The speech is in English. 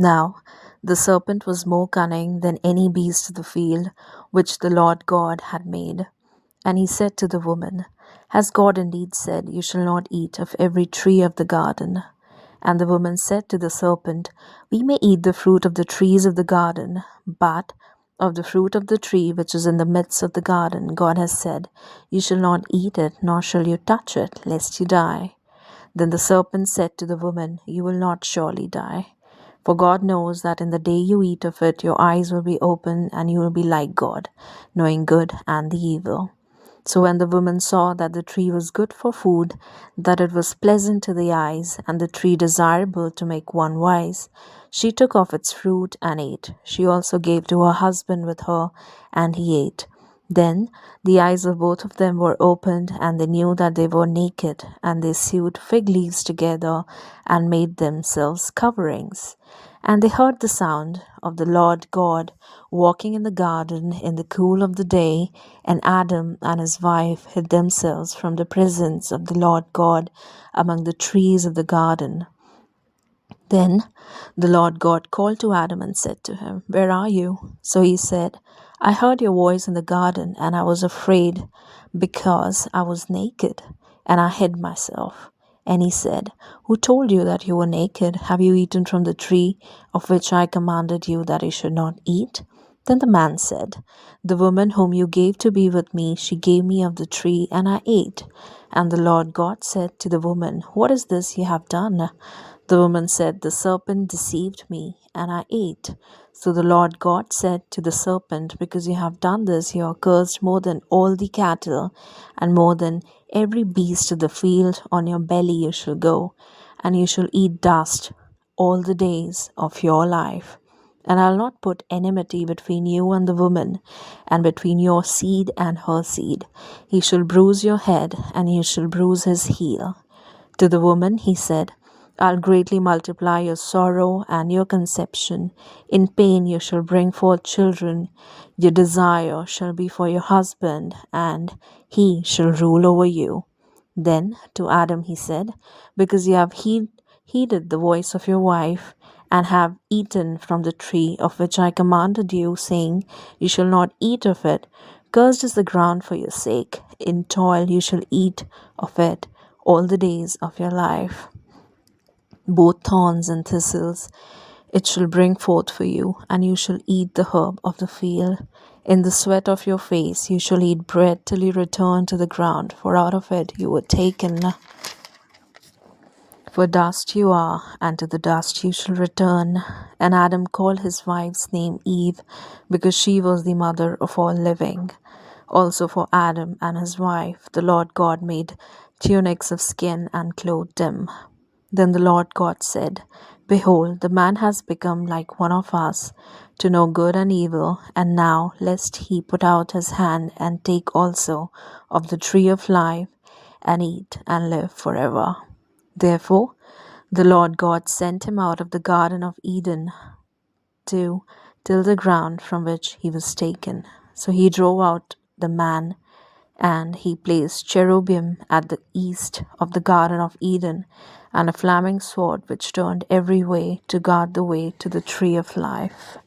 Now the serpent was more cunning than any beast of the field which the Lord God had made. And he said to the woman, Has God indeed said, You shall not eat of every tree of the garden? And the woman said to the serpent, We may eat the fruit of the trees of the garden, but of the fruit of the tree which is in the midst of the garden, God has said, You shall not eat it, nor shall you touch it, lest you die. Then the serpent said to the woman, You will not surely die. For God knows that in the day you eat of it, your eyes will be opened, and you will be like God, knowing good and the evil. So when the woman saw that the tree was good for food, that it was pleasant to the eyes, and the tree desirable to make one wise, she took of its fruit and ate. She also gave to her husband with her, and he ate. Then the eyes of both of them were opened, and they knew that they were naked, and they sewed fig leaves together and made themselves coverings. And they heard the sound of the Lord God walking in the garden in the cool of the day, and Adam and his wife hid themselves from the presence of the Lord God among the trees of the garden. Then the Lord God called to Adam and said to him, Where are you? So he said, I heard your voice in the garden, and I was afraid because I was naked, and I hid myself. And he said, Who told you that you were naked? Have you eaten from the tree of which I commanded you that you should not eat? Then the man said, The woman whom you gave to be with me, she gave me of the tree, and I ate. And the Lord God said to the woman, What is this you have done? The woman said, The serpent deceived me, and I ate. So the Lord God said to the serpent, Because you have done this, you are cursed more than all the cattle, and more than every beast of the field. On your belly you shall go, and you shall eat dust all the days of your life. And I'll not put enmity between you and the woman, and between your seed and her seed. He shall bruise your head, and you shall bruise his heel. To the woman he said, I'll greatly multiply your sorrow and your conception. In pain you shall bring forth children. Your desire shall be for your husband, and he shall rule over you. Then to Adam he said, Because you have heeded the voice of your wife, and have eaten from the tree of which I commanded you, saying, You shall not eat of it. Cursed is the ground for your sake. In toil you shall eat of it all the days of your life. Both thorns and thistles it shall bring forth for you, and you shall eat the herb of the field. In the sweat of your face you shall eat bread till you return to the ground, for out of it you were taken. For dust you are, and to the dust you shall return. And Adam called his wife's name Eve, because she was the mother of all living. Also for Adam and his wife the Lord God made tunics of skin and clothed them. Then the Lord God said, Behold, the man has become like one of us, to know good and evil, and now lest he put out his hand and take also of the tree of life, and eat and live forever. Therefore the Lord God sent him out of the Garden of Eden to till the ground from which he was taken. So he drove out the man, and he placed cherubim at the east of the Garden of Eden, and a flaming sword which turned every way to guard the way to the tree of life.